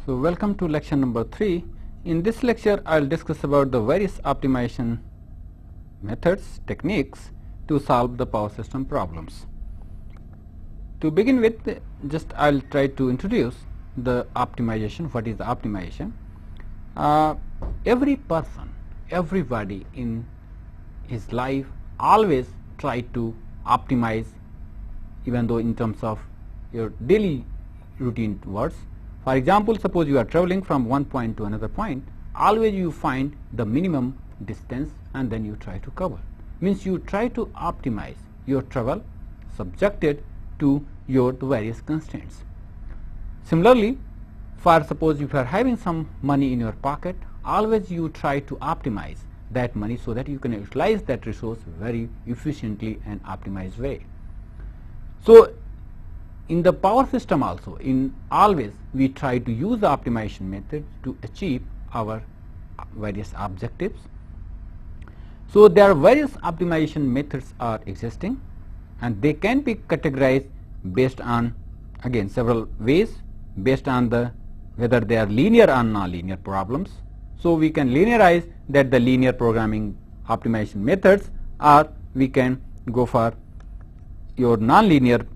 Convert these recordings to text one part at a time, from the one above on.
So welcome to lecture number 3. In this lecture I will discuss about the various optimization methods, techniques to solve the power system problems. To begin with, just I will try to introduce the optimization. What is the optimization? Every person, everybody in his life always try to optimize, even though in terms of your daily routine works. For example, suppose you are traveling from one point to another point, always you find the minimum distance and then you try to cover. Means you try to optimize your travel subjected to your various constraints. Similarly, for suppose if you are having some money in your pocket, always you try to optimize that money so that you can utilize that resource very efficiently and optimized way. So in the power system also, in always we try to use the optimization method to achieve our various objectives. So there are various optimization methods are existing, and they can be categorized based on, again, several ways, based on the whether they are linear or non-linear problems. So we can linearize that the linear programming optimization methods, or we can go for your non-linear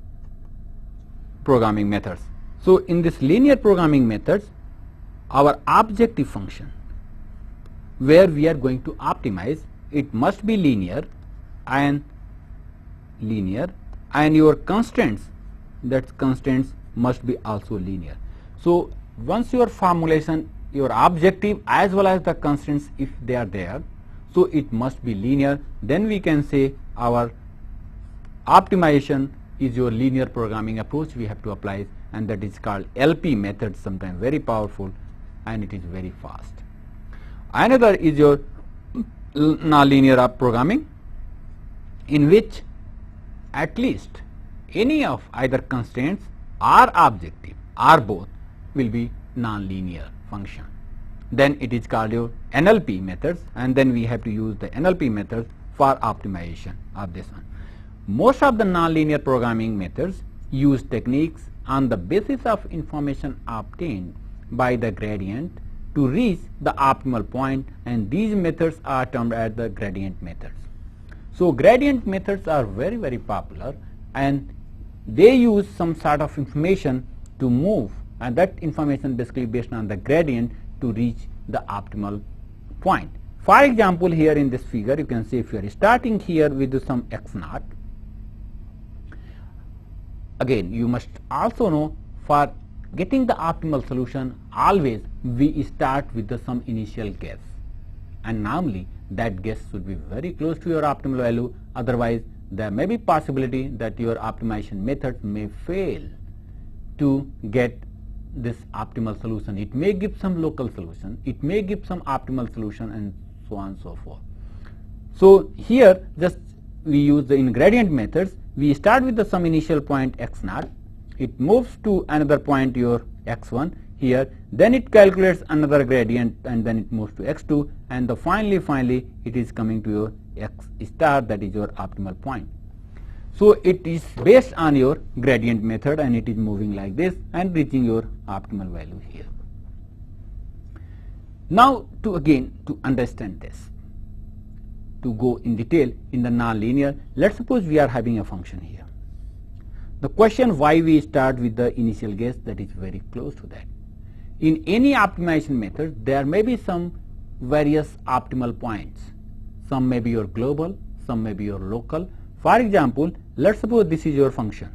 programming methods. So in this linear programming methods, our objective function where we are going to optimize, it must be linear and your constraints, that constraints must be also linear. So once your formulation, your objective as well as the constraints, if they are there, so it must be linear, then we can say our optimization is your linear programming approach we have to apply, and that is called LP method, sometimes very powerful and it is very fast. Another is your nonlinear programming, in which at least any of either constraints or objective or both will be nonlinear function. Then it is called your NLP methods, and then we have to use the NLP methods for optimization of this one. Most of the nonlinear programming methods use techniques on the basis of information obtained by the gradient to reach the optimal point, and these methods are termed as the gradient methods. So gradient methods are very popular, and they use some sort of information to move, and that information basically based on the gradient to reach the optimal point. For example, here in this figure you can see if you are starting here with some x naught. Again, you must also know, for getting the optimal solution, always we start with some initial guess, and normally that guess should be very close to your optimal value. Otherwise, there may be possibility that your optimization method may fail to get this optimal solution. It may give some local solution, it may give some optimal solution, and so on and so forth. So here just we use the ingredient methods. We start with some initial point x naught, it moves to another point your x1 here, then it calculates another gradient, and then it moves to x2, and finally it is coming to your x star, that is your optimal point. So it is based on your gradient method, and it is moving like this and reaching your optimal value here. Now to understand this, to go in detail in the nonlinear, let's suppose we are having a function here. The question why we start with the initial guess, that is very close to that. In any optimization method, there may be some various optimal points. Some may be your global, some may be your local. For example, let's suppose this is your function.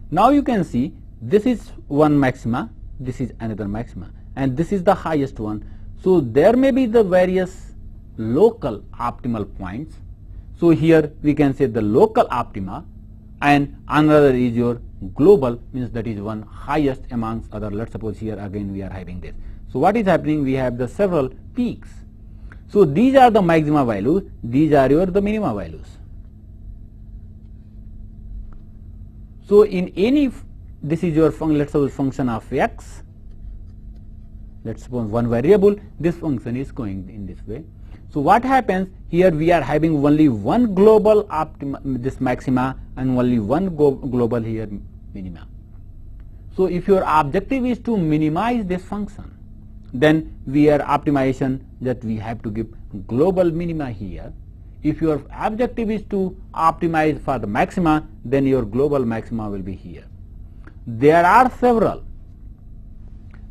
Now you can see this is one maxima, this is another maxima, and this is the highest one. So there may be the various local optimal points. So here we can say the local optima, and another is your global, means that is one highest amongst other. Let's suppose here again we are having this. So what is happening? We have the several peaks. So these are the maxima values, these are the minima values. So in any, this is your let's suppose function of x, let's suppose one variable, this function is going in this way. So what happens here, we are having only one global this maxima and only one global here minima. So if your objective is to minimize this function, then we are optimization that we have to give global minima here. If your objective is to optimize for the maxima, then your global maxima will be here. There are several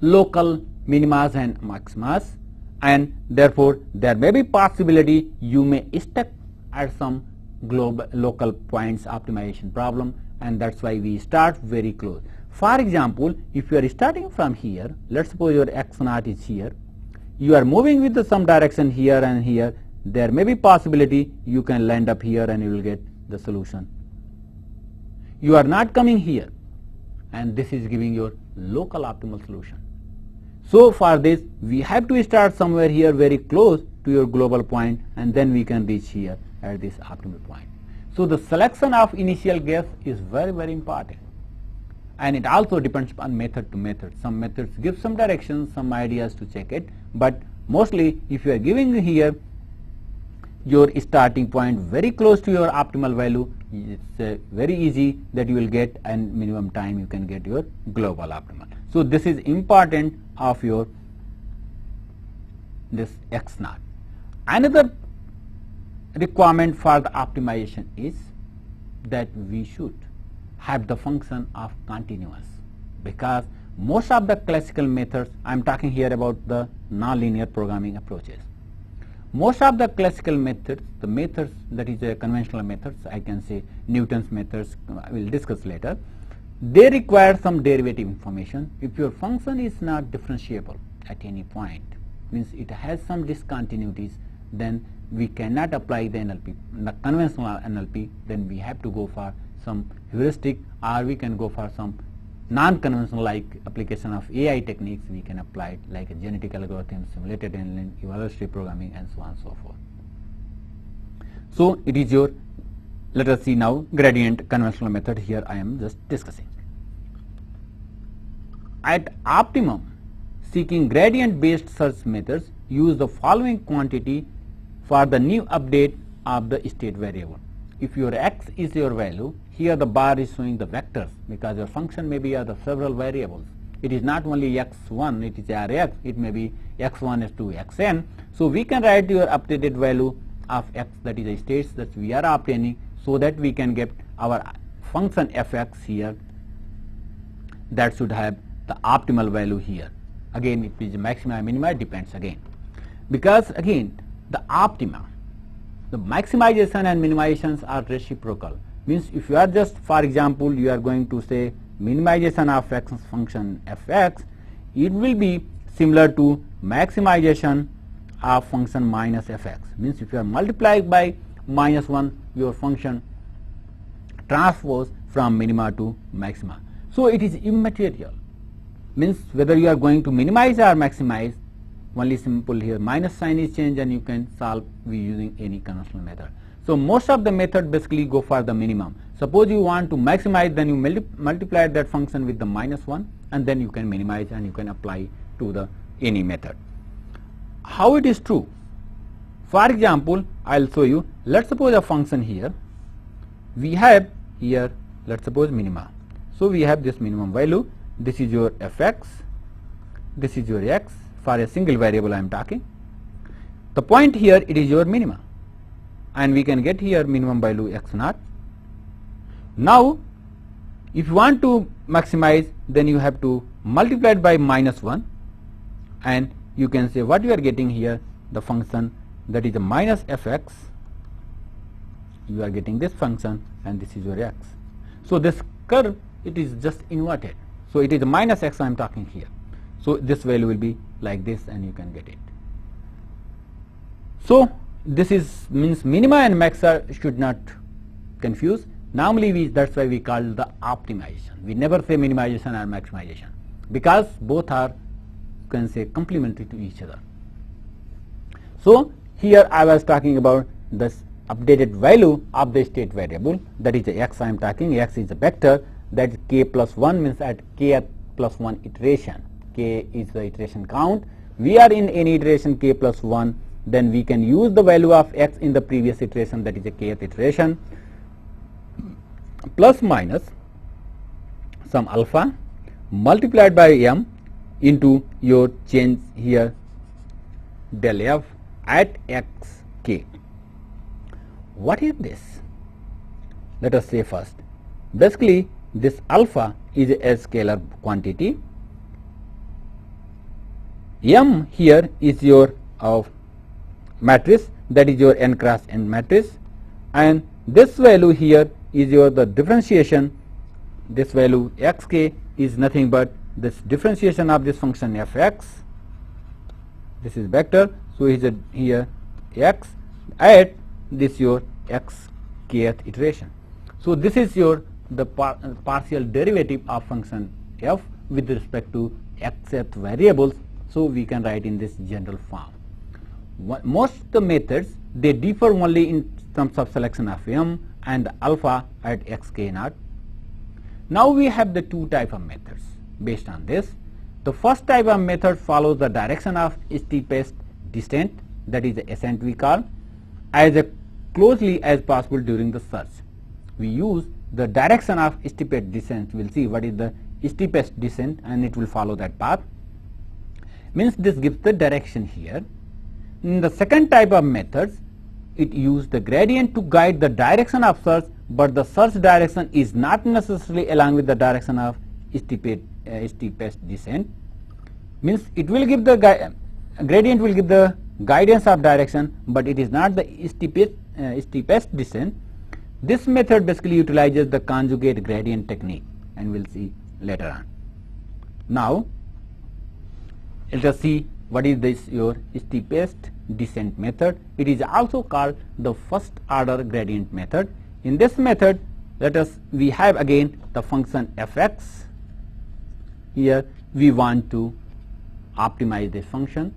local minimas and maximas, and therefore there may be possibility you may stuck at some local points optimization problem, and that's why we start very close. For example, if you are starting from here, let's suppose your x naught is here, you are moving with some direction here and here, there may be possibility you can land up here and you will get the solution. You are not coming here, and this is giving your local optimal solution. So for this, we have to start somewhere here very close to your global point, and then we can reach here at this optimal point. So the selection of initial guess is very, very important, and it also depends on method to method. Some methods give some directions, some ideas to check it, but mostly if you are giving here your starting point very close to your optimal value, it's very easy that you will get, and minimum time you can get your global optimal. So this is important of your this x naught. Another requirement for the optimization is that we should have the function of continuous, because most of the classical methods, I am talking here about the nonlinear programming approaches. Most of the classical methods, the methods that is conventional methods, I can say Newton's methods, I will discuss later, they require some derivative information. If your function is not differentiable at any point, means it has some discontinuities, then we cannot apply the NLP, the conventional NLP, then we have to go for some heuristic, or we can go for some non-conventional like application of AI techniques. We can apply it like a genetic algorithm, simulated and evolutionary programming, and so on and so forth. So it is your, let us see now gradient conventional method. Here I am just discussing. At optimum, seeking gradient based search methods use the following quantity for the new update of the state variable. If your x is your value, here the bar is showing the vectors, because your function may be of the several variables. It is not only x1, it is Rx, it may be x1 is to xn. So we can write your updated value of x, that is the states that we are obtaining, so that we can get our function fx here that should have the optimal value here. Again, if it is maxima and minima, it depends again, because again the optima, the maximization and minimizations are reciprocal. Means if you are just, for example, you are going to say minimization of x function fx, it will be similar to maximization of function minus fx. Means if you are multiplied by minus 1, your function transpose from minima to maxima. So it is immaterial. Means whether you are going to minimize or maximize, only simple here minus sign is changed, and you can solve using any conventional method. So most of the method basically go for the minimum. Suppose you want to maximize, then you multiply that function with the minus 1, and then you can minimize and you can apply to the any method. How it is true? For example, I will show you. Let's suppose a function here. We have here, let's suppose minima. So we have this minimum value. This is your fx. This is your x. For a single variable I am talking. The point here, it is your minima, and we can get here minimum value x naught. Now if you want to maximize, then you have to multiply it by minus 1, and you can say what you are getting here, the function that is a minus fx, you are getting this function, and this is your x. So this curve, it is just inverted, so it is a minus x I am talking here. So this value will be like this, and you can get it. So this is means minima and maxa should not confuse. Normally that's why we call the optimization. We never say minimization or maximization, because both are, you can say, complementary to each other. So here I was talking about this updated value of the state variable, that is the x I am talking. X is a vector, that is k plus 1, means at k plus 1 iteration. k is the iteration count. We are in any iteration k plus 1, then we can use the value of x in the previous iteration, that is a kth iteration, plus minus some alpha multiplied by m into your change here del f at x k. What is this? Let us say first. Basically, this alpha is a scalar quantity. M here is your matrix, that is your n cross n matrix, and this value here is your the differentiation. This value xk is nothing but this differentiation of this function fx. This is vector, so is it here x at this your x kth iteration. So this is your the partial derivative of function f with respect to xth variables. So we can write in this general form. Most of the methods, they differ only in terms of selection of m and the alpha at xk naught. Now we have the two type of methods based on this. The first type of method follows the direction of steepest descent, that is the ascent we call, as closely as possible during the search. We use the direction of steepest descent. We will see what is the steepest descent and it will follow that path. Means this gives the direction here. In the second type of methods, it uses the gradient to guide the direction of search, but the search direction is not necessarily along with the direction of steepest descent. Means it will give the gradient will give the guidance of direction, but it is not the steepest descent. This method basically utilizes the conjugate gradient technique, and we will see later on. Now let us see what is this your steepest descent method. It is also called the first order gradient method. In this method, we have again the function fx. Here we want to optimize this function.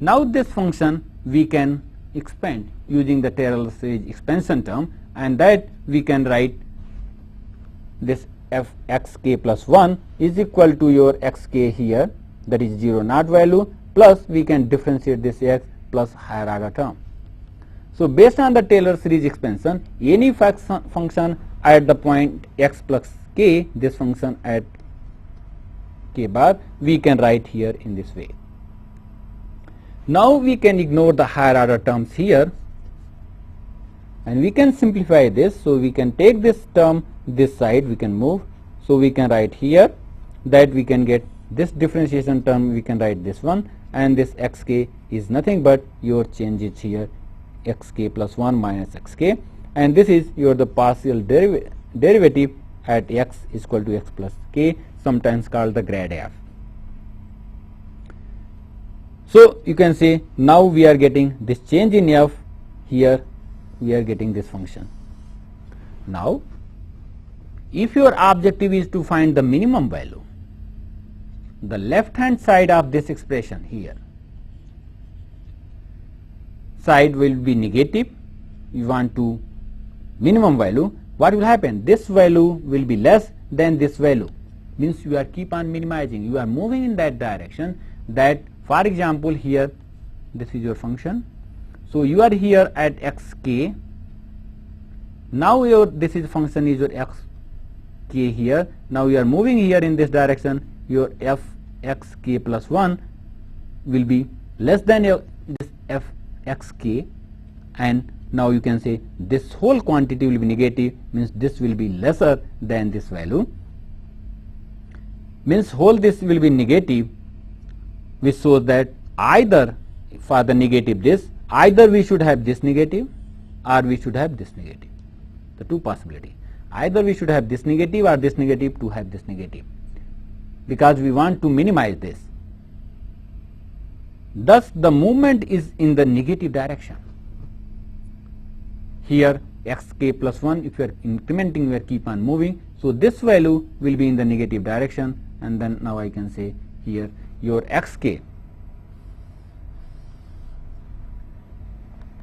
Now this function we can expand using the Taylor series expansion term, and that we can write this fxk plus 1 is equal to your xk here, that is 0 naught value, plus we can differentiate this x plus higher order term. So based on the Taylor series expansion, any function at the point x plus k, this function at k bar, we can write here in this way. Now we can ignore the higher order terms here and we can simplify this. So we can take this term this side, we can move. So we can write here that we can get this differentiation term, we can write this one, and this xk is nothing but your changes here xk plus 1 minus xk, and this is your the partial derivative at x is equal to x plus k, sometimes called the grad f. So you can say now we are getting this change in f, here we are getting this function. Now if your objective is to find the minimum value, the left hand side of this expression here side will be negative. You want to minimum value, what will happen? This value will be less than this value, means you are keep on minimizing, you are moving in that direction. That for example here this is your function, so you are here at xk, now your this is function is your xk here, now you are moving here in this direction, your fxk plus 1 will be less than this fxk, and now you can say this whole quantity will be negative, means this will be lesser than this value, means whole this will be negative, which shows that either for the negative this, either we should have this negative or we should have this negative. The two possibility, either we should have this negative or this negative to have this negative, because we want to minimize this. Thus the movement is in the negative direction. Here xk plus 1, if you are incrementing, we are keep on moving, so this value will be in the negative direction, and then now I can say here your xk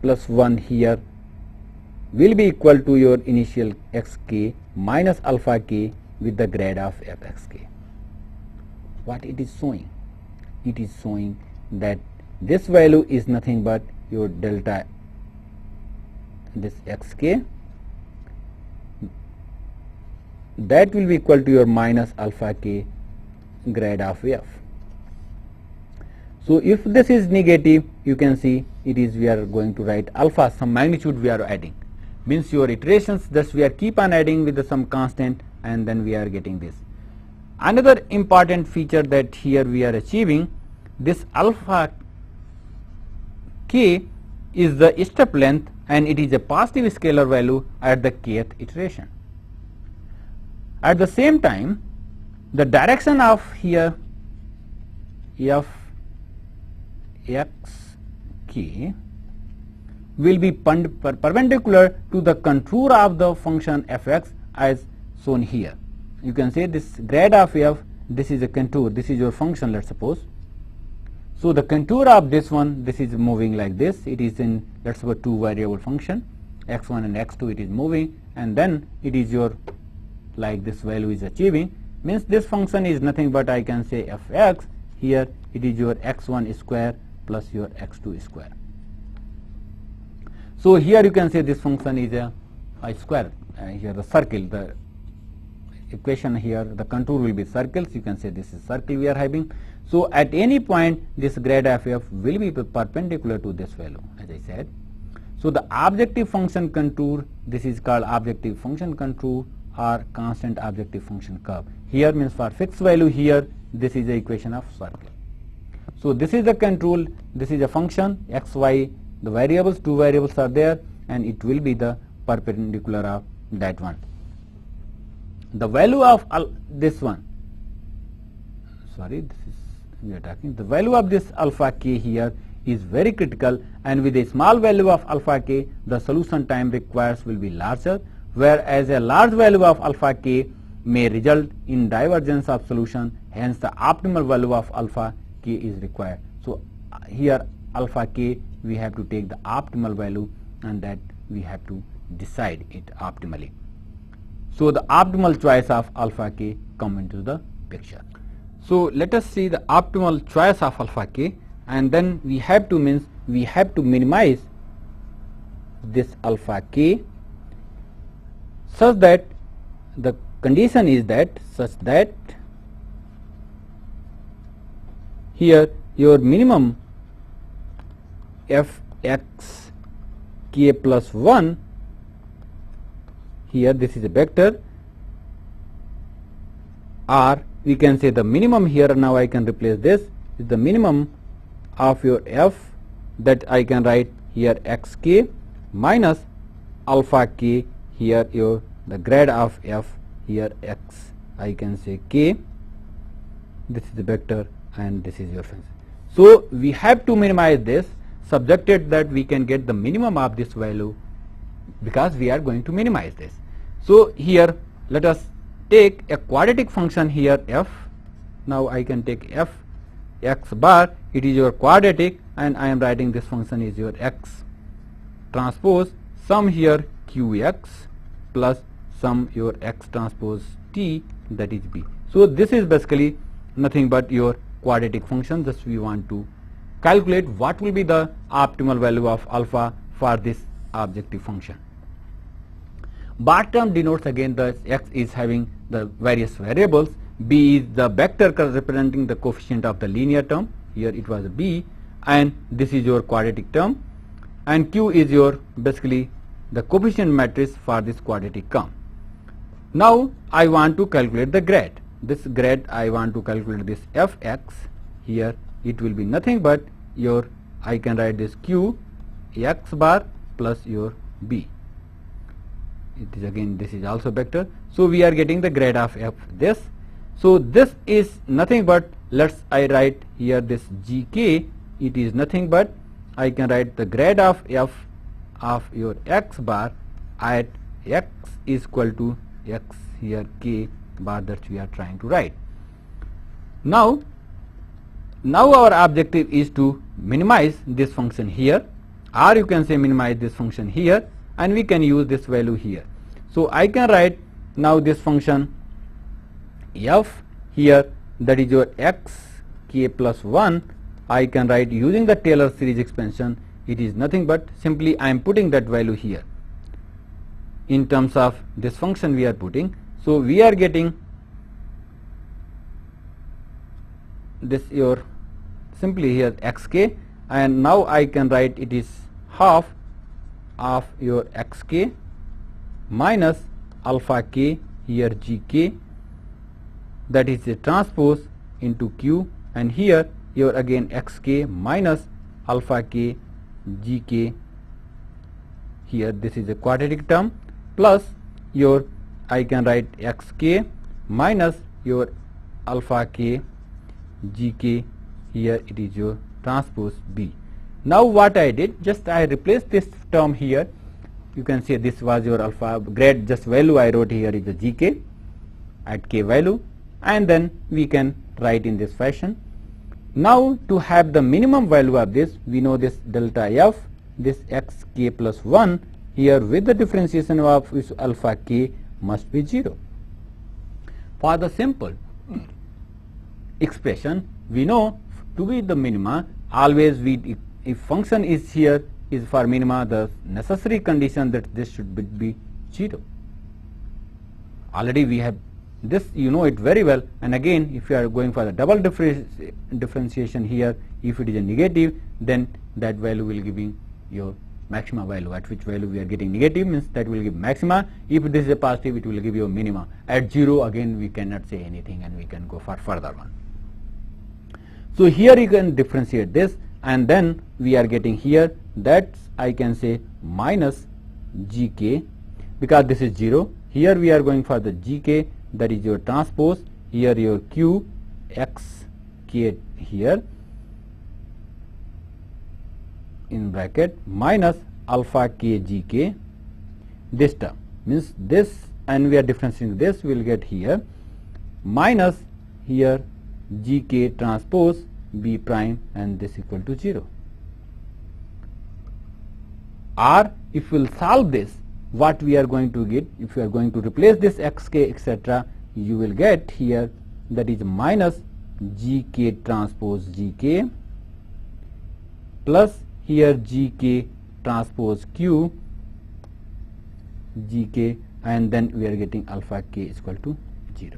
plus 1 here will be equal to your initial xk minus alpha k with the grad of fxk. what it is showing? It is showing that this value is nothing but your delta, this xk, that will be equal to your minus alpha k grad of f. So if this is negative, you can see it is, we are going to write alpha, some magnitude we are adding, means your iterations, thus we are keep on adding with some constant, and then we are getting this. Another important feature that here we are achieving, this alpha k is the step length, and it is a positive scalar value at the kth iteration. At the same time, the direction of here f x k will be perpendicular to the contour of the function fx as shown here. You can say this grad of f, this is a contour, this is your function, let's suppose. So the contour of this one, this is moving like this, it is in, let's suppose, two variable function x1 and x2, it is moving, and then it is your, like this value is achieving, means this function is nothing but I can say fx, here it is your x1 square plus your x2 square. So here you can say this function is a square, here the circle, the equation here, the contour will be circles, you can say this is circle we are having. So at any point this grad of f will be perpendicular to this value, as I said. So the objective function contour, this is called objective function contour or constant objective function curve. Here means for fixed value, here this is the equation of circle. So this is the control, this is a function x, y, the variables, two variables are there, and it will be the perpendicular of that one. The value of this one, sorry, this is we are talking, the value of this alpha k here is very critical, and with a small value of alpha k, the solution time requires will be larger, whereas a large value of alpha k may result in divergence of solution, hence the optimal value of alpha k is required. So here alpha k we have to take the optimal value, and that we have to decide it optimally. So the optimal choice of alpha k come into the picture. So let us see the optimal choice of alpha k, and then we have to minimize this alpha k such that the condition is that such that here your minimum f x k plus 1, here this is a vector, or we can say the minimum here, now I can replace this, is the minimum of your f, that I can write here xk minus alpha k, here your the grad of f, here x I can say k, this is the vector and this is your function. So we have to minimize this, subjected that we can get the minimum of this value, because we are going to minimize this. So here let us take a quadratic function here f. Now I can take f x bar, it is your quadratic, and I am writing this function is your x transpose sum here qx plus sum your x transpose t, that is b. So this is basically nothing but your quadratic function. Just we want to calculate what will be the optimal value of alpha for this objective function. Bar term denotes again the x is having the various variables, b is the vector representing the coefficient of the linear term, here it was b, and this is your quadratic term, and q is your basically the coefficient matrix for this quadratic term. Now I want to calculate the grad. This grad I want to calculate this fx, here it will be nothing but your, I can write this q x bar plus your b. It is again, this is also vector. So we are getting the grad of f this. So this is nothing but, I write here this gk, it is nothing but I can write the grad of f of your x bar at x is equal to x here k bar, that we are trying to write. Now our objective is to minimize this function here, or you can say minimize this function here, and we can use this value here. So I can write now this function f here that is your x k plus 1, I can write using the Taylor series expansion. It is nothing but simply I am putting that value here in terms of this function we are putting. So we are getting this your simply here xk, and now I can write it is half of your xk minus alpha k here gk, that is a transpose into q, and here your again xk minus alpha k gk, here this is a quadratic term, plus your I can write xk minus your alpha k gk, here it is your transpose b. Now what I did, just I replaced this term here. You can say this was your alpha grade, just value I wrote here is the gk at k value, and then we can write in this fashion. Now to have the minimum value of this, we know this delta f, this xk plus 1 here with the differentiation of this alpha k must be 0. For the simple expression, we know to be the minima, always we, if function is here is for minima, the necessary condition that this should be 0. Already we have this, you know it very well, and again if you are going for the double differentiation here, if it is a negative, then that value will give you your maxima value, at which value we are getting negative means that will give maxima. If this is a positive, it will give you a minima. At 0 again we cannot say anything, and we can go for further one. So here you can differentiate this, and then we are getting here that I can say minus gk, because this is 0. Here we are going for the gk, that is your transpose, here your q x k here in bracket minus alpha k gk, this term means this, and we are differentiating this, we will get here minus here gk transpose b prime, and this equal to 0. Or if we will solve this, what we are going to get, if you are going to replace this xk etc., you will get here that is minus gk transpose gk plus here gk transpose q gk, and then we are getting alpha k is equal to 0.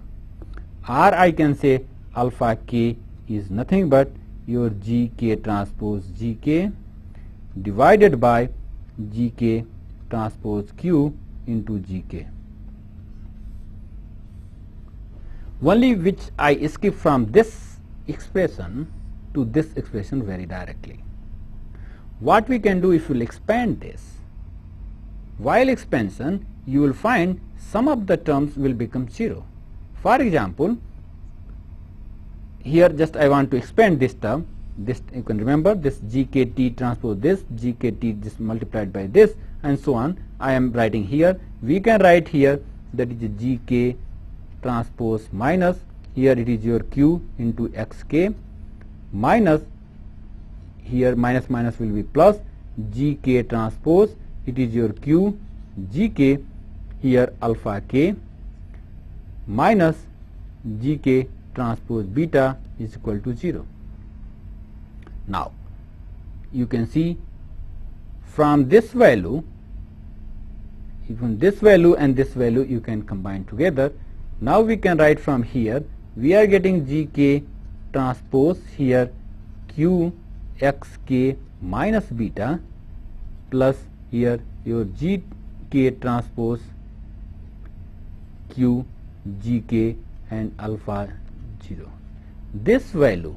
Or I can say alpha k is nothing but your gk transpose gk divided by gk transpose q into gk. Only which I skip from this expression to this expression very directly. What we can do, if you will expand this, while expansion you will find some of the terms will become 0. For example, here just I want to expand this term, this you can remember this gkt transpose this, gkt this multiplied by this, and so on. I am writing here, we can write here that is gk transpose minus here it is your q into xk minus here minus minus will be plus gk transpose, it is your q gk here alpha k minus gk transpose beta is equal to 0. Now you can see from this value, even this value and this value you can combine together. Now we can write from here, we are getting gk transpose here q xk minus beta plus here your gk transpose q gk and alpha 0. This value,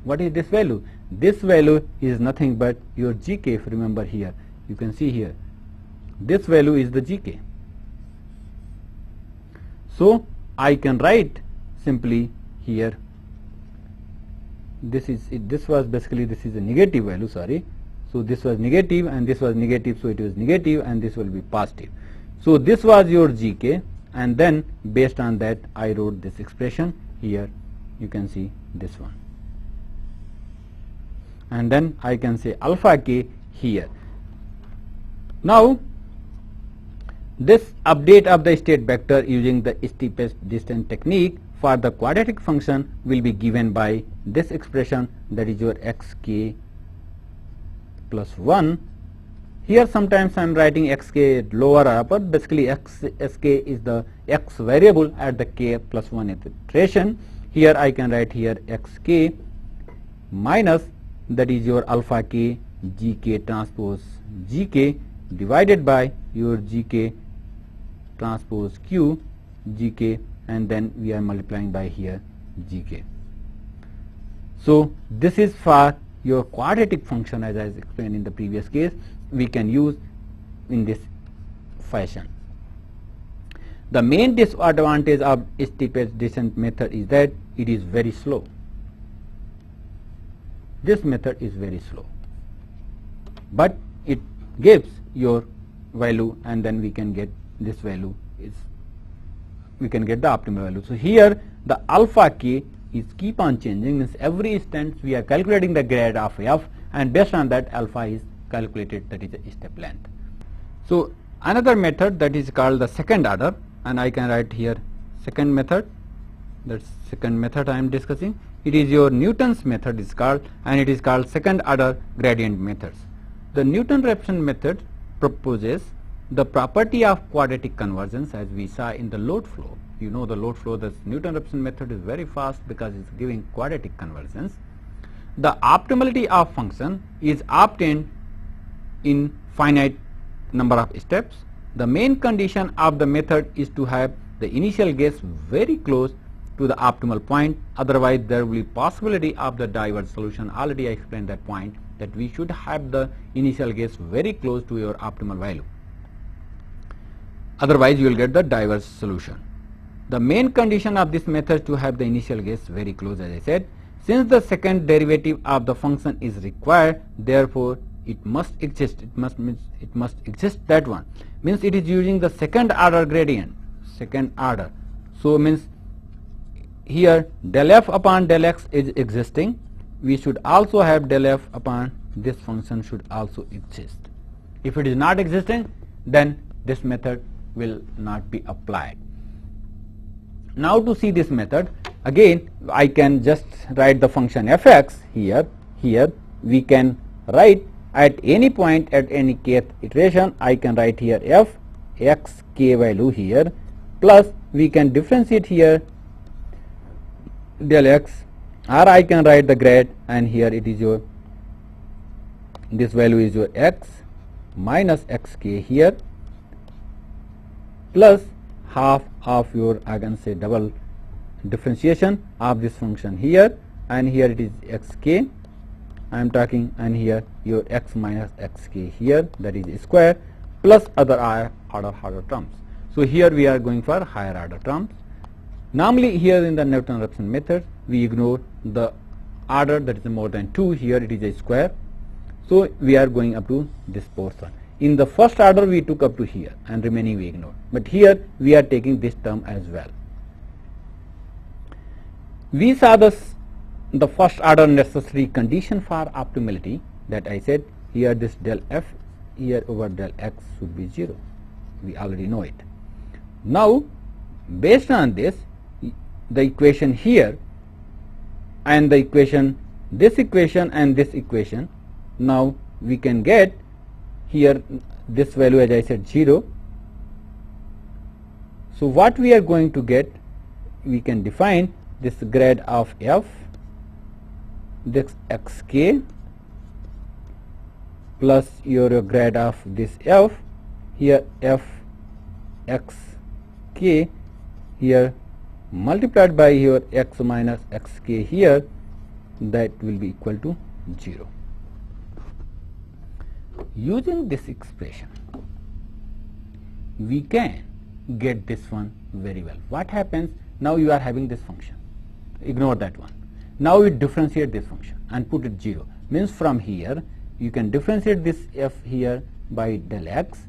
what is this value? This value is nothing but your gk. If you remember here, you can see here this value is the gk. So I can write simply here, this is it, this was basically this is a negative value, sorry. So this was negative and this was negative, so it was negative and this will be positive. So this was your gk, and then based on that I wrote this expression here. You can see this one, and then I can say alpha k here. Now This update of the state vector using the steepest distance technique for the quadratic function will be given by this expression, that is your xk plus 1. Here sometimes I am writing xk lower or upper. Basically sk is the x variable at the k plus 1 iteration. Here I can write here xk minus, that is your alpha k gk transpose gk divided by your gk transpose q gk, and then we are multiplying by here gk. So this is for your quadratic function, as I explained in the previous case, we can use in this fashion. The main disadvantage of steepest descent method is that it is very slow. This method is very slow, but it gives your value, and then we can get this value is, we can get the optimal value. So here the alpha k is keep on changing, means every instance we are calculating the grad of f, and based on that alpha is calculated, that is a step length. So another method that is called the second order, and I can write here second method, that's second method I am discussing. It is your Newton's method is called, and it is called second order gradient methods. The Newton-Raphson method proposes the property of quadratic convergence, as we saw in the load flow. You know the load flow, the Newton-Raphson method is very fast because it is giving quadratic convergence. The optimality of function is obtained in finite number of steps. The main condition of the method is to have the initial guess very close to the optimal point, otherwise there will be possibility of the divergent solution. Already I explained that point, that we should have the initial guess very close to your optimal value, otherwise you will get the divergent solution. The main condition of this method is to have the initial guess very close, as I said. Since the second derivative of the function is required, therefore it must exist. It must exist, that one means it is using the second order gradient, second order. So means here del f upon del x is existing, we should also have del f upon this function should also exist. If it is not existing, then this method will not be applied. Now to see this method, again I can just write the function fx here. Here we can write at any point at any kth iteration, I can write here f x k value here, plus we can differentiate here del x, or I can write the grad, and here it is your, this value is your x minus xk here, plus half of your, I can say, double differentiation of this function here, and here it is xk I am talking, and here your x minus xk here, that is square, plus other order terms. So here we are going for higher order terms. Normally here in the Newton-Raphson method we ignore the order that is more than 2, here it is a square, so we are going up to this portion. In the first order we took up to here and remaining we ignore, but here we are taking this term as well. We saw the first order necessary condition for optimality, that I said here this del f here over del x should be 0, we already know it. Now based on this, the equation here and the equation, this equation and this equation, now we can get here this value, as I said, 0. So what we are going to get, we can define this grad of f, this xk plus your grad of this f, here f xk here multiplied by your x minus xk here, that will be equal to 0. Using this expression we can get this one very well. What happens now, you are having this function, ignore that one. Now we differentiate this function and put it 0, means from here you can differentiate this f here by del x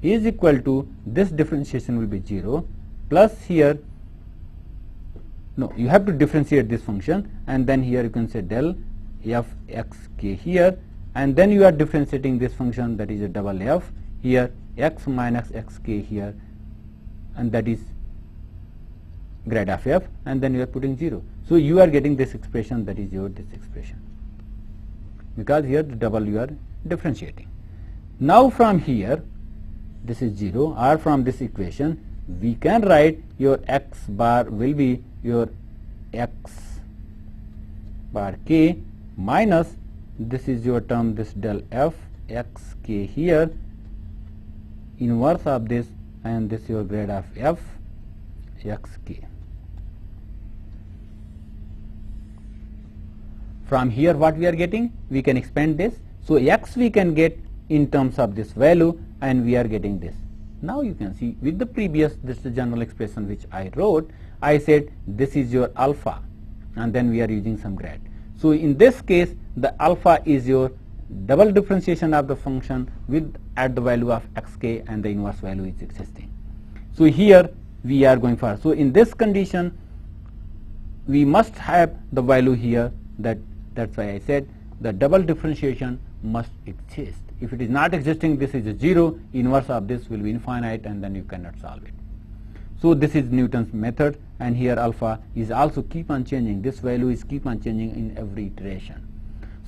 is equal to, this differentiation will be 0, plus here, no, you have to differentiate this function, and then here you can say del f x k here, and then you are differentiating this function, that is a double f here x minus xk here, and that is grad of f, and then you are putting 0. So you are getting this expression, that is your this expression, because here the double you are differentiating. Now from here this is 0, or from this equation we can write your x bar will be your x bar k minus this is your term, this del f x k here, inverse of this, and this your grad of f x k. From here what we are getting, we can expand this. So x we can get in terms of this value, and we are getting this. Now you can see with the previous, this is the general expression which I wrote, I said this is your alpha, and then we are using some grad. So in this case the alpha is your double differentiation of the function with at the value of xk, and the inverse value is existing. So here we are going for, so in this condition we must have the value here, that's why I said the double differentiation must exist. If it is not existing, this is a 0, inverse of this will be infinite, and then you cannot solve it. So this is Newton's method, and here alpha is also keep on changing, this value is keep on changing in every iteration.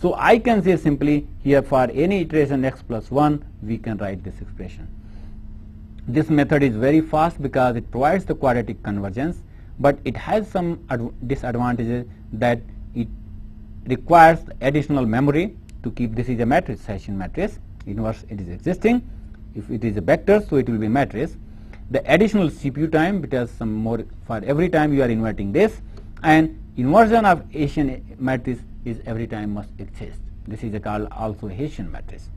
So I can say simply here for any iteration x plus 1 we can write this expression. This method is very fast because it provides the quadratic convergence, but it has some disadvantages, that it requires additional memory to keep. This is a matrix, Hessian matrix, inverse it is existing. If it is a vector, so it will be matrix. The additional CPU time, because some more for every time you are inverting this, and inversion of Hessian matrix is every time must exist. This is called also Hessian matrix.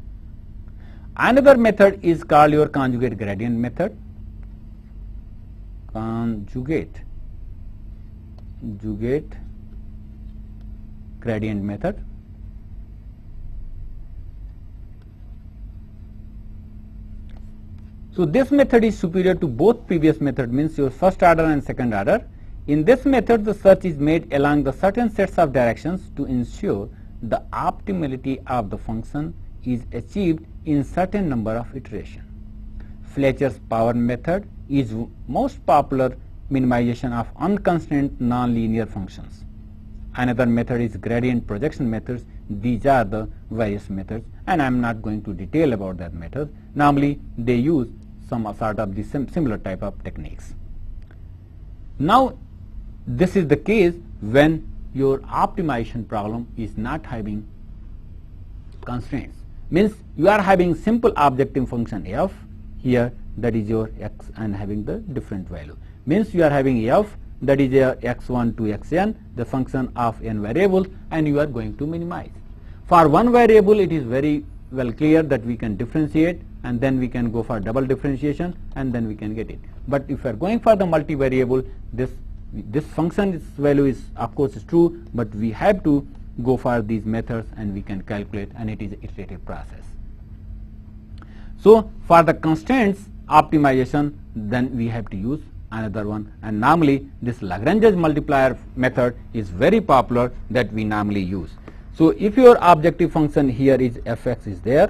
Another method is called your conjugate gradient method. Conjugate gradient method. So this method is superior to both previous method, means your first order and second order. In this method the search is made along the certain sets of directions to ensure the optimality of the function is achieved in certain number of iterations. Fletcher's power method is most popular minimization of unconstrained nonlinear functions. Another method is gradient projection methods. These are the various methods, and I am not going to detail about that method. Normally they use some sort of the similar type of techniques. Now this is the case when your optimization problem is not having constraints, means you are having simple objective function f here, that is your x, and having the different value, means you are having f that is a x1 to xn, the function of n variables, and you are going to minimize. For one variable it is very well clear that we can differentiate, and then we can go for double differentiation, and then we can get it. But if we are going for the multivariable, this function, its value is of course is true, but we have to go for these methods and we can calculate, and it is an iterative process. So for the constraints optimization, then we have to use another one, and normally this Lagrange's multiplier method is very popular that we normally use. So if your objective function here is fx is there,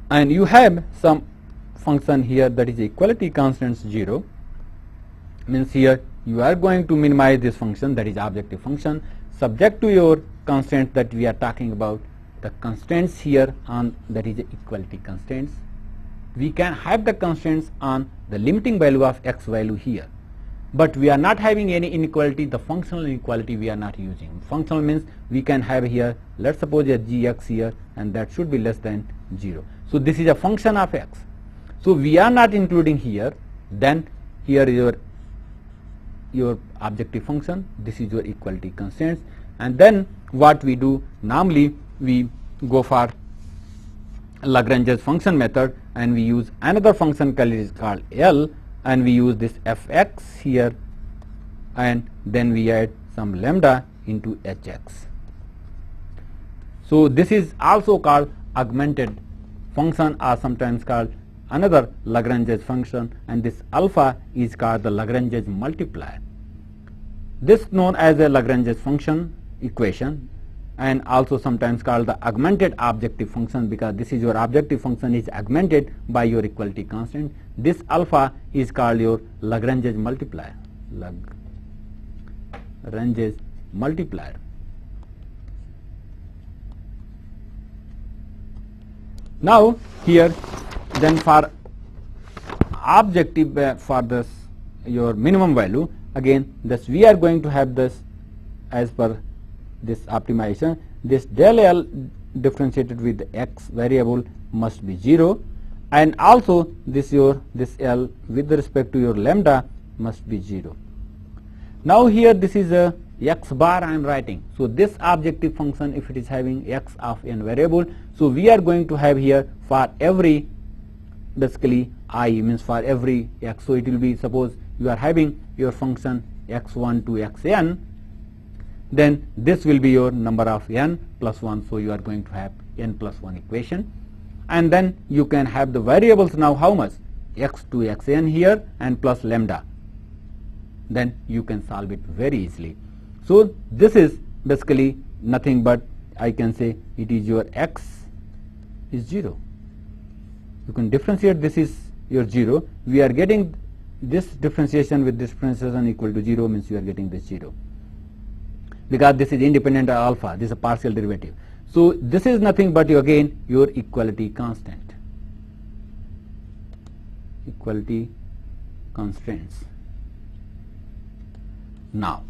and you have some function here that is equality constants 0, means here you are going to minimize this function, that is objective function, subject to your constraints that we are talking about. The constraints here on, that is equality constraints. We can have the constraints on the limiting value of x value here, but we are not having any inequality. The functional inequality we are not using. Functional means we can have here, let's suppose a gx here, and that should be less than 0. So this is a function of x. So we are not including here. Then here is your objective function. This is your equality constraints, and then what we do, normally we go for Lagrange's function method, and we use another function called L, and we use this fx here, and then we add some lambda into hx. So this is also called augmented function, or sometimes called another Lagrange's function, and this alpha is called the Lagrange's multiplier. This known as a Lagrange's function equation, and also sometimes called the augmented objective function, because this is your objective function is augmented by your equality constant. This alpha is called your Lagrange's multiplier. Lagrange's multiplier. Now here then for objective for this your minimum value, again this we are going to have this as per this optimization, this del L differentiated with the x variable must be 0, and also this L with respect to your lambda must be 0. Now here this is a x bar I am writing. So this objective function, if it is having x of n variable, so we are going to have here for every basically I means for every x. So it will be, suppose you are having your function x1 to xn, then this will be your number of n plus 1. So you are going to have n plus 1 equation, and then you can have the variables now how much, x to xn here and plus lambda. Then you can solve it very easily. So this is basically nothing but I can say it is your x is 0. You can differentiate, this is your 0. We are getting this differentiation with this differentiation equal to 0 means you are getting this 0, because this is independent of alpha, this is a partial derivative. So this is nothing but again your equality constant. Equality constraints. Now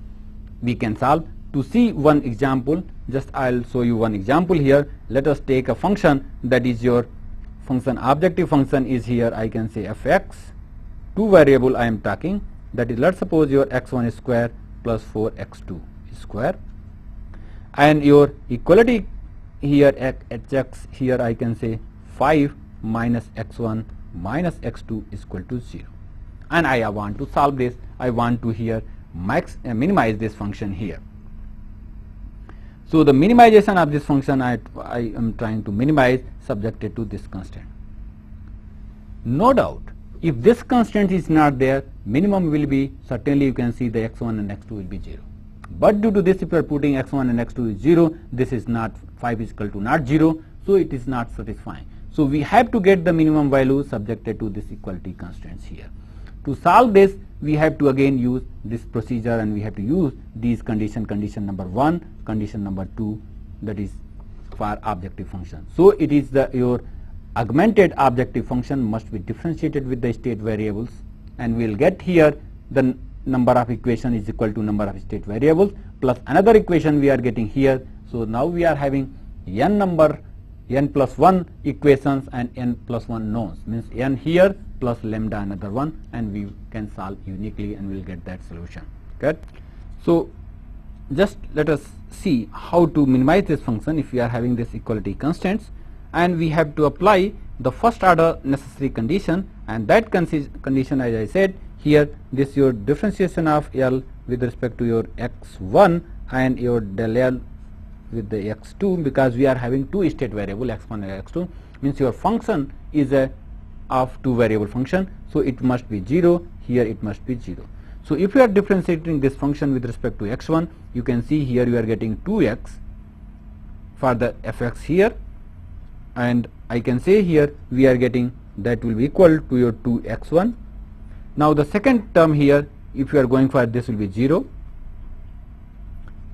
we can solve. To see one example, just I will show you one example here. Let us take a function that is your function, objective function is here I can say fx, two variable I am talking, that is let's suppose your x1 square plus 4x2 square, and your equality here hx here I can say 5 minus x1 minus x2 is equal to 0, and I want to solve this. I want to here minimize this function here. So the minimization of this function I am trying to minimize subjected to this constant. No doubt if this constant is not there, minimum will be certainly you can see the x1 and x2 will be 0. But due to this, if you are putting x1 and x2 is 0, this is not 5 is equal to not 0, so it is not satisfying. So we have to get the minimum value subjected to this equality constraints here. To solve this, we have to again use this procedure, and we have to use these condition number 1, condition number 2, that is for objective function. So it is your augmented objective function must be differentiated with the state variables, and we will get here the number of equation is equal to number of state variables plus another equation we are getting here. So now we are having n plus 1 equations and n plus 1 knowns, means n here plus lambda another one, and we can solve uniquely and we will get that solution. Okay. So just let us see how to minimize this function if we are having this equality constants, and we have to apply the first order necessary condition, and that condition as I said here, this your differentiation of L with respect to your x1 and your del L with the x2, because we are having two state variable x1 and x2, means your function is a of two variable function, so it must be 0, here it must be 0. So if you are differentiating this function with respect to x1, you can see here you are getting 2x for the fx here, and I can say here we are getting that will be equal to your 2x1. Now the second term here, if you are going for this will be 0.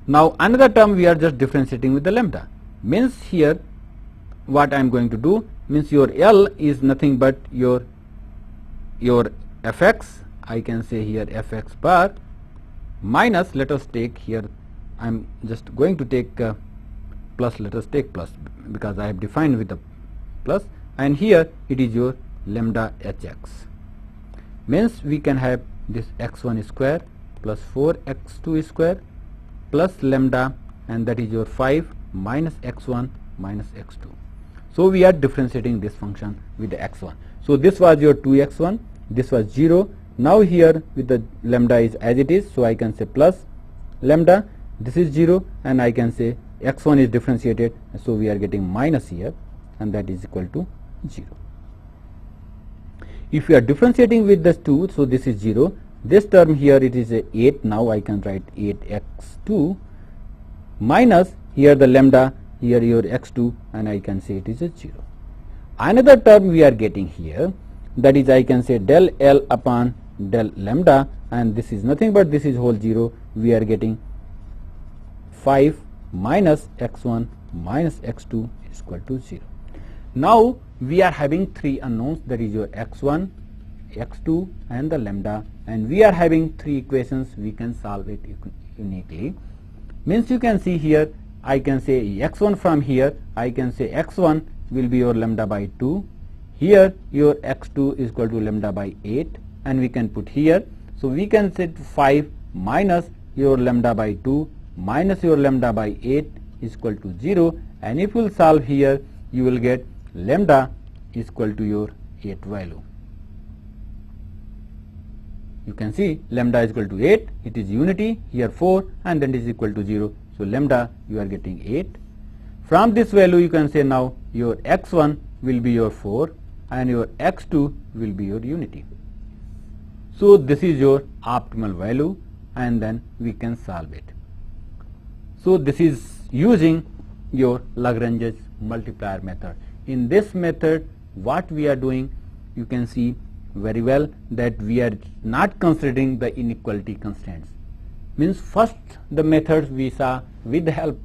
Now another term we are just differentiating with the lambda, means here what I am going to do, means your L is nothing but your fx, I can say here fx bar minus, let us take here, I am just going to take plus, let us take plus because I have defined with the plus, and here it is your lambda hx, means we can have this x1 square plus 4x2 square plus lambda, and that is your 5 minus x1 minus x2. So we are differentiating this function with the x1. So this was your 2x1, this was 0. Now here with the lambda is as it is, so I can say plus lambda, this is 0, and I can say x1 is differentiated, so we are getting minus here, and that is equal to 0. If we are differentiating with this 2, so this is 0. This term here it is a 8, now I can write 8x2 minus here the lambda, here your x2, and I can say it is a 0. Another term we are getting here, that is I can say del L upon del lambda, and this is nothing but this is whole 0. We are getting 5 minus x1 minus x2 is equal to 0. Now we are having three unknowns, that is your x1, x2 and the lambda, and we are having three equations. We can solve it uniquely. Means you can see here, I can say x1 from here, I can say x1 will be your lambda by 2, here your x2 is equal to lambda by 8, and we can put here. So we can set 5 minus your lambda by 2 minus your lambda by 8 is equal to 0, and if you will solve here, you will get lambda is equal to your 8 value. You can see lambda is equal to 8, it is unity, here 4, and then it is equal to 0. So lambda you are getting 8. From this value you can say now your x1 will be your 4 and your x2 will be your unity. So this is your optimal value, and then we can solve it. So this is using your Lagrange's multiplier method. In this method what we are doing, you can see very well that we are not considering the inequality constraints. Means first the methods we saw with the help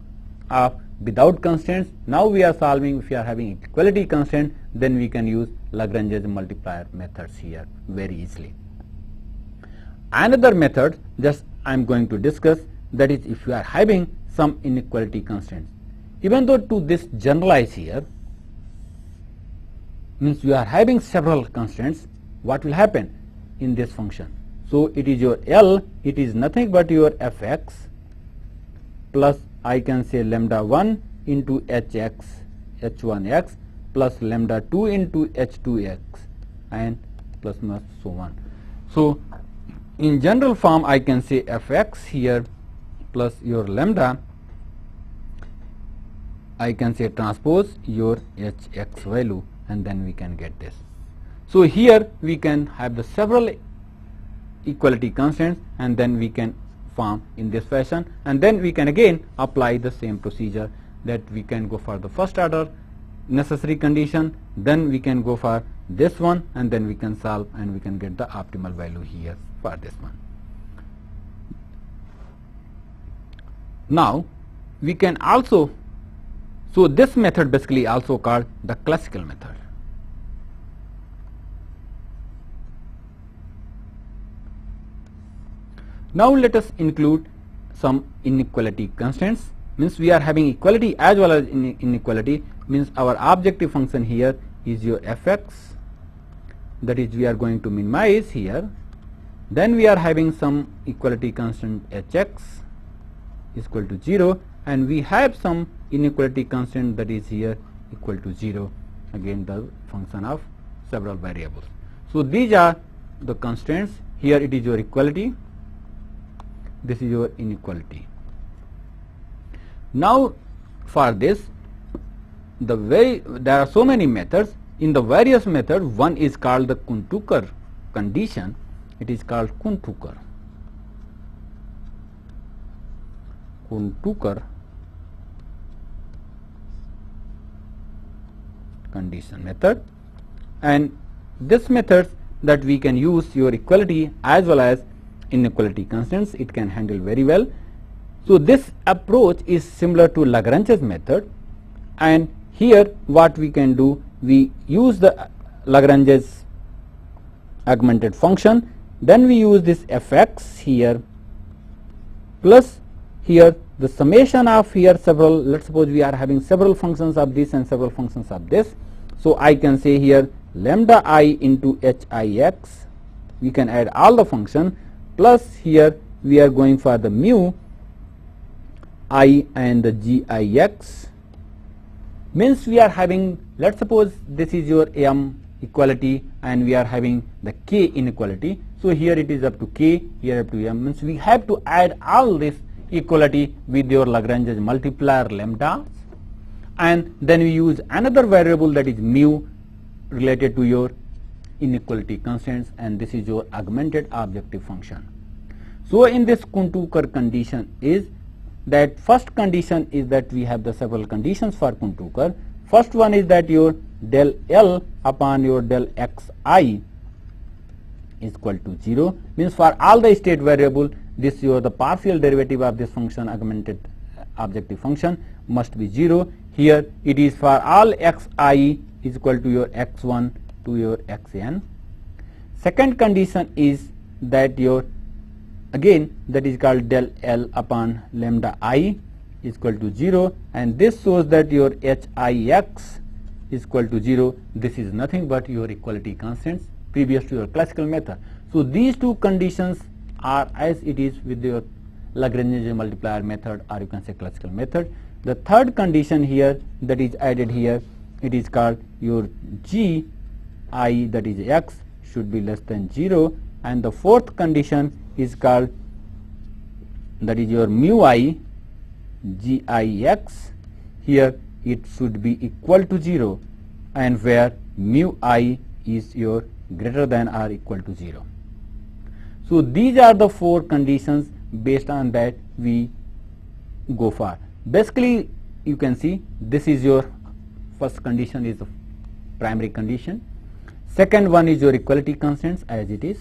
of without constraints. Now we are solving if we are having equality constraint, then we can use Lagrange's multiplier methods here very easily. Another method just I am going to discuss, that is if you are having some inequality constraints. Even though to this generalize here, means you are having several constraints, what will happen in this function? So it is your L, it is nothing but your fx plus I can say lambda 1 into hx, h1x plus lambda 2 into h2x and plus minus so on. So in general form I can say fx here plus your lambda, I can say transpose your hx value, and then we can get this. So here we can have the several equality constants, and then we can form in this fashion, and then we can again apply the same procedure, that we can go for the first order necessary condition, then we can go for this one, and then we can solve and we can get the optimal value here for this one. Now we can also, so this method basically also called the classical method. Now let us include some inequality constraints. Means we are having equality as well as inequality. Means our objective function here is your fx, that is we are going to minimize here. Then we are having some equality constant hx is equal to 0, and we have some inequality constant that is here equal to 0, again the function of several variables. So these are the constraints. Here it is your equality, this is your inequality. Now for this, there are so many methods. In the various methods, one is called the Kuhn-Tucker condition. It is called Kuhn-Tucker condition method, and this method that we can use your equality as well as inequality constants, it can handle very well. So this approach is similar to Lagrange's method, and here what we can do, we use the Lagrange's augmented function, then we use this fx here plus here the summation of here several, let's suppose we are having several functions of this and several functions of this. So I can say here lambda I into hix, we can add all the function, plus here we are going for the mu I and the gix. Means we are having, let's suppose this is your m equality and we are having the k inequality. So here it is up to k, here up to m. Means we have to add all this equality with your Lagrange's multiplier lambda, and then we use another variable that is mu related to your inequality constants, and this is your augmented objective function. So in this Kuhn-Tucker condition is that first condition is that we have the several conditions for Kuhn-Tucker. First one is that your del L upon your del xi is equal to 0, means for all the state variable this your the partial derivative of this function augmented objective function must be 0. Here it is for all xi is equal to your x1 to your xn. Second condition is that your again that is called del L upon lambda I is equal to 0, and this shows that your hix is equal to 0. This is nothing but your equality constants previous to your classical method. So these two conditions are as it is with your Lagrange multiplier method, or you can say classical method. The third condition here that is added here, it is called your gi, that is x, should be less than 0, and the fourth condition is called that is your mu I gix. Here it should be equal to 0, and where mu I is your greater than or equal to 0. So these are the four conditions. Based on that we go for. Basically you can see this is your first condition is the primary condition. Second one is your equality constants as it is.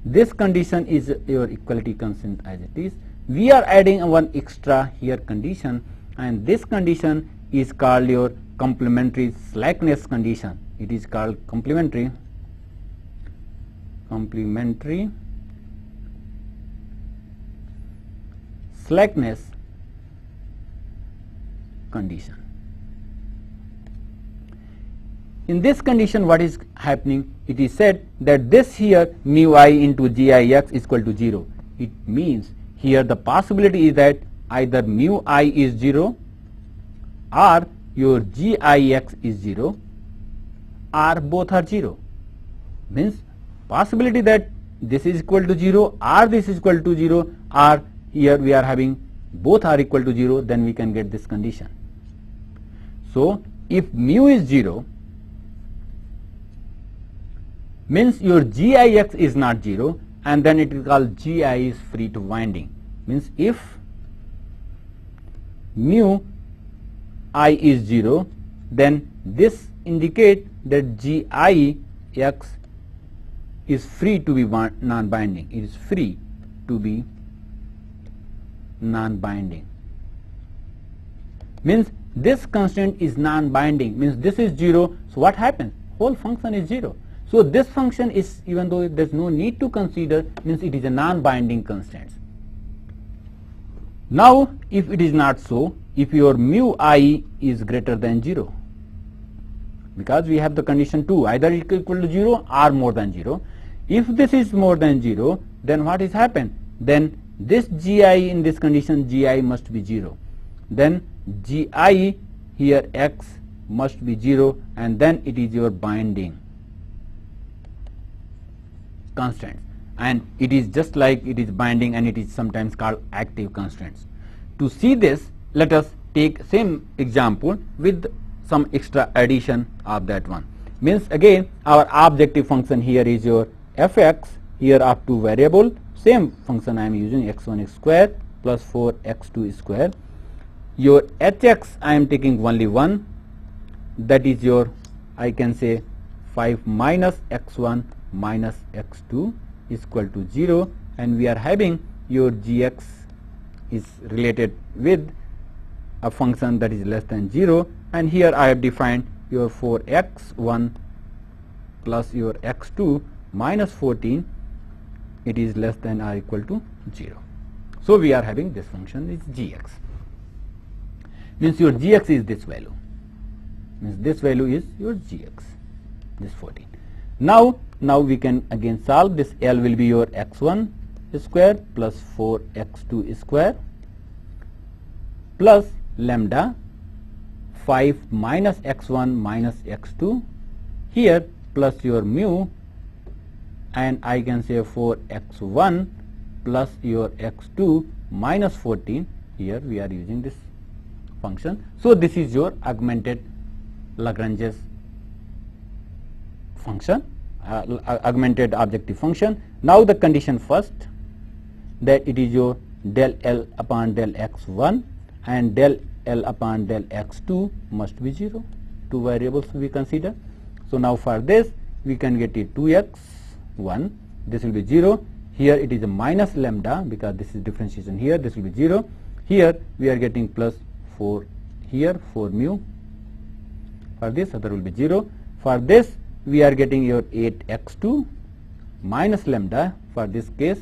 This condition is your equality constant as it is. We are adding one extra here condition, and this condition is called your complementary slackness condition. It is called complementary slackness condition. In this condition what is happening, it is said that this here mu I into gix is equal to 0. It means here the possibility is that either mu I is 0 or your gix is 0 or both are 0. Means possibility that this is equal to 0 or this is equal to 0, or here we are having both are equal to 0, then we can get this condition. So if mu is 0, means your gix is not 0, and then it is called gi is free to winding. Means if mu I is 0, then this indicate that gix is free to be non-binding. It is free to be non-binding. Means this constant is non-binding, means this is 0. So what happens? Whole function is 0. So this function is, even though there is no need to consider, means it is a non-binding constant. Now if it is not so, if your mu I is greater than 0, because we have the condition 2, either it is equal to 0 or more than 0. If this is more than 0, then what is happened? Then this gi in this condition gi must be 0. Then gi here x must be 0, and then it is your binding constant, and it is just like it is binding, and it is sometimes called active constants. To see this, let us take same example with some extra addition of that one. Means again our objective function here is your fx, here of two variable, same function I am using x1 square plus 4x2 square. Your hx I am taking only 1, that is your, I can say 5 minus x1 minus x2 is equal to 0, and we are having your gx is related with a function that is less than 0, and here I have defined your 4x1 plus your x2 minus 14, it is less than or equal to 0. So we are having this function is gx, means your gx is this value, means this value is your gx, this 14. Now we can again solve this. L will be your x1 square plus 4x2 square plus lambda 5 minus x1 minus x2 here plus your mu, and I can say 4x1 plus your x2 minus 14, here we are using this function. So this is your augmented Lagrange's function, augmented objective function. Now the condition first, that it is your del L upon del x1 and del L upon del x2 must be 0. Two variables we consider. So now for this we can get it 2x1, this will be 0. Here it is a minus lambda because this is differentiation here, this will be 0. Here we are getting plus 4 here, 4 mu. For this other will be 0. For this we are getting your 8x2 minus lambda for this case,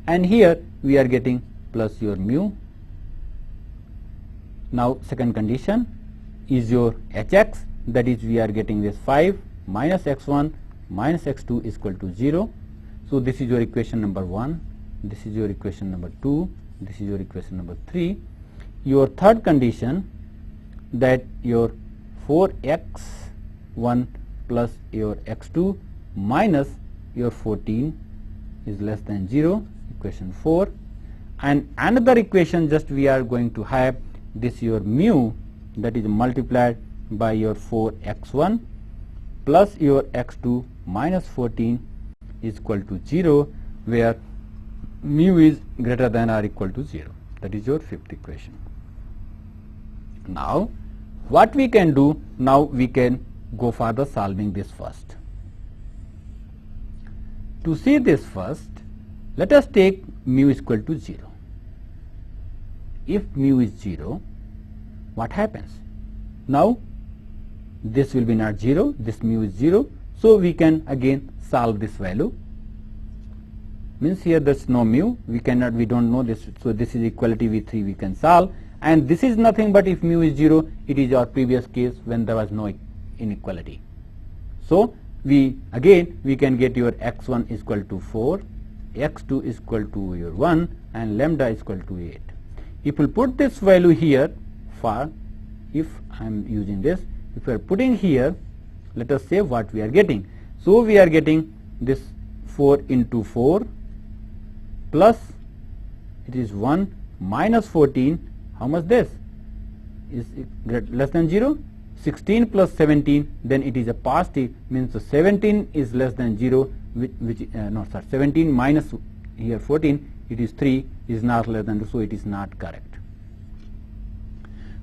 and here we are getting plus your mu. Now second condition is your hx, that is we are getting this 5 minus x1 minus x2 is equal to 0. So this is your equation number 1, this is your equation number 2, this is your equation number 3. Your third condition, that your 4x1 plus your x2 minus your 14 is less than 0, equation 4. And another equation just we are going to have this your mu, that is multiplied by your 4x1 plus your x2 minus 14 is equal to 0, where mu is greater than or equal to 0. That is your fifth equation. Now what we can do, now we can go for the solving this first. To see this first, let us take mu is equal to 0. If mu is 0, what happens? Now this will be not 0, this mu is 0, so we can again solve this value. Means here there is no mu, we don't know this, so this is equality V3 we can solve, and this is nothing but if mu is 0, it is our previous case when there was no inequality. So we can get your x1 is equal to 4, x2 is equal to your 1, and lambda is equal to 8. If we put this value here, for if I am using this, if we are putting here, let us say what we are getting. So we are getting this 4 into 4 plus it is 1 minus 14, how much this is less than 0, 16 plus 17, then it is a positive, means the 17 is less than 0, which 17 minus here 14, it is 3, is not less than 2, so it is not correct.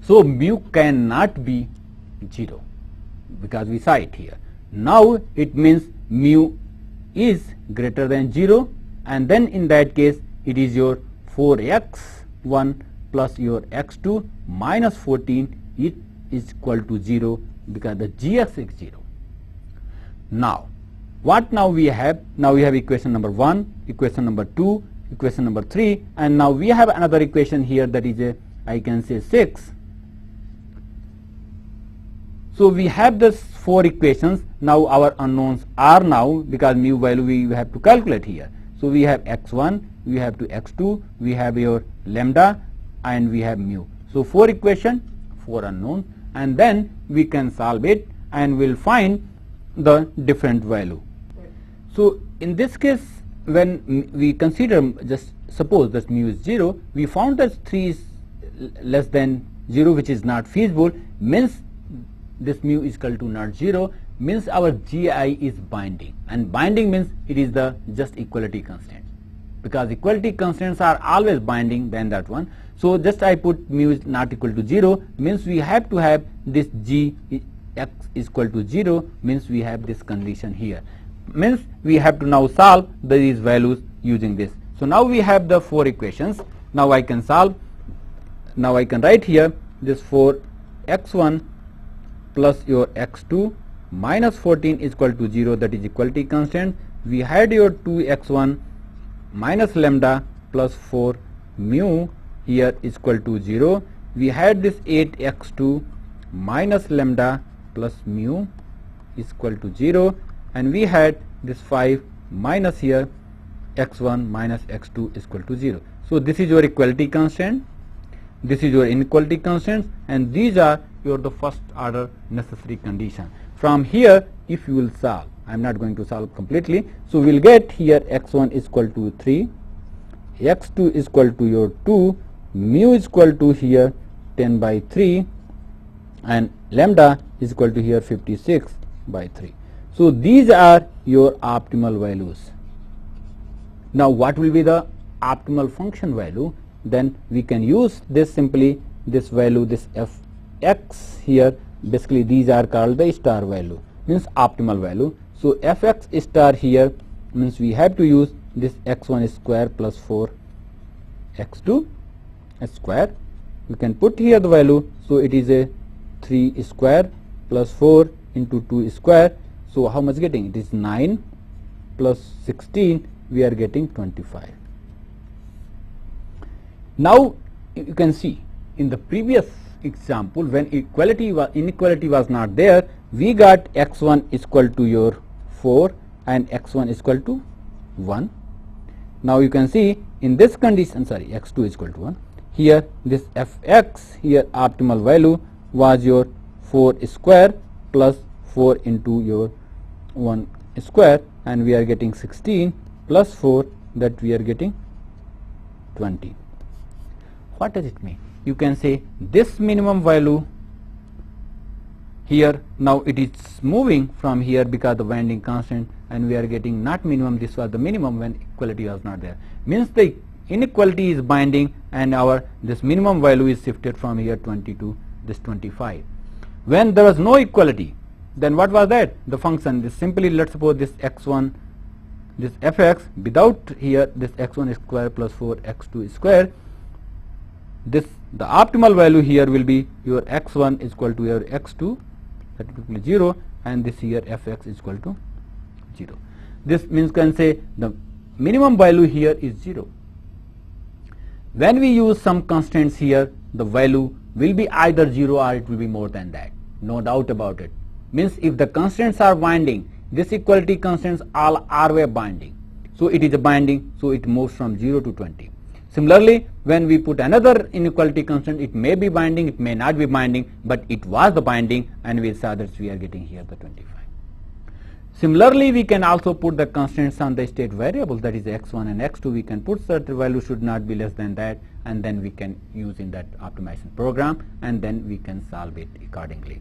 So mu cannot be 0 because we saw it here. Now it means mu is greater than 0, and then in that case it is your 4x1 plus your x2 minus 14, it is equal to 0 because the gx is 0. Now what now we have? Now we have equation number 1, equation number 2, equation number 3, and now we have another equation here, that is a, I can say 6. So we have this 4 equations. Now our unknowns are now, because mu value we have to calculate here. So we have x1, we have to x2, we have your lambda, and we have mu. So 4 equation, 4 unknowns, and then we can solve it and we'll find the different value. So in this case, when we consider, just suppose that mu is 0, we found that 3 is less than 0, which is not feasible, means this mu is equal to not 0, means our GI is binding, and binding means it is the just equality constant, because equality constants are always binding than that one. So just I put mu is not equal to 0, means we have to have this g x is equal to 0, means we have this condition here, means we have to now solve these values using this. So now we have the 4 equations. Now I can solve. Now I can write here this 4x1 plus your x2 minus 14 is equal to 0, that is equality constant. We had your 2x1 minus lambda plus 4 mu here is equal to 0. We had this 8x2 minus lambda plus mu is equal to 0, and we had this 5 minus here x1 minus x2 is equal to 0. So this is your equality constant, this is your inequality constant, and these are your the first order necessary condition. From here, if you will solve, I am not going to solve completely, so we will get here x1 is equal to 3, x2 is equal to your 2, mu is equal to here 10 by 3, and lambda is equal to here 56 by 3. So these are your optimal values. Now what will be the optimal function value, then we can use this simply this value, this fx here. Basically these are called the star value, means optimal value. So fx star here means we have to use this x1 square plus 4 x2 square. We can put here the value, so it is a 3 square plus 4 into 2 square. So how much getting? It is 9 plus 16, we are getting 25. Now you can see in the previous example, when inequality was not there, we got x1 is equal to your 4 and x1 is equal to 1. Now you can see in this condition, sorry, x2 is equal to 1. Here this fx here optimal value was your 4 square plus 4 into your 1 square, and we are getting 16 plus 4, that we are getting 20. What does it mean? You can say this minimum value here, now it is moving from here because the winding constant, and we are getting not minimum, this was the minimum when equality was not there. Means the inequality is binding and our this minimum value is shifted from here 20 to this 25. When there was no equality, then what was that? The function is simply, let's suppose this x1, this fx without here this x1 square plus 4 x2 square, this the optimal value here will be your x1 is equal to your x2, that will be 0, and this here fx is equal to 0. This means can say the minimum value here is 0. When we use some constants here, the value will be either 0 or it will be more than that, no doubt about it. Means if the constants are binding, this equality constants all are way binding, so it is a binding, so it moves from 0 to 20. Similarly, when we put another inequality constant, it may be binding, it may not be binding, but it was the binding, and we saw that we are getting here the 25. Similarly, we can also put the constants on the state variables, that is x1 and x2. We can put certain value should not be less than that, and then we can use in that optimization program, and then we can solve it accordingly.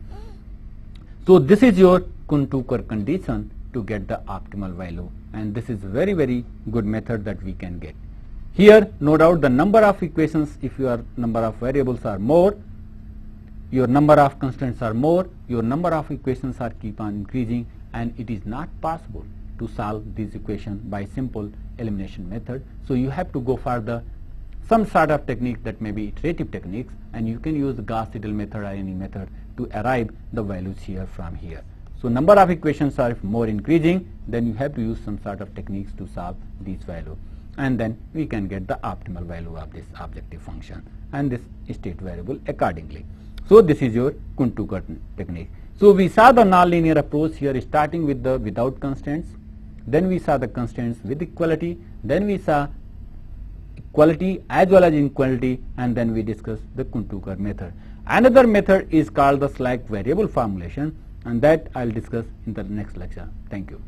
So this is your Kuhn-Tucker condition to get the optimal value, and this is very, very good method that we can get. Here, no doubt the number of equations, if your number of variables are more, your number of constants are more, your number of equations are keep on increasing, and it is not possible to solve this equation by simple elimination method. So you have to go for the some sort of technique that may be iterative techniques, and you can use the Gauss-Seidel method or any method to arrive the values here from here. So number of equations are more increasing, then you have to use some sort of techniques to solve these values, and then we can get the optimal value of this objective function and this state variable accordingly. So this is your Kuhn-Tucker technique. So we saw the nonlinear approach here, starting with the without constants, then we saw the constants with equality, then we saw equality as well as inequality, and then we discussed the Kuhn-Tucker method. Another method is called the slack variable formulation, and that I will discuss in the next lecture. Thank you.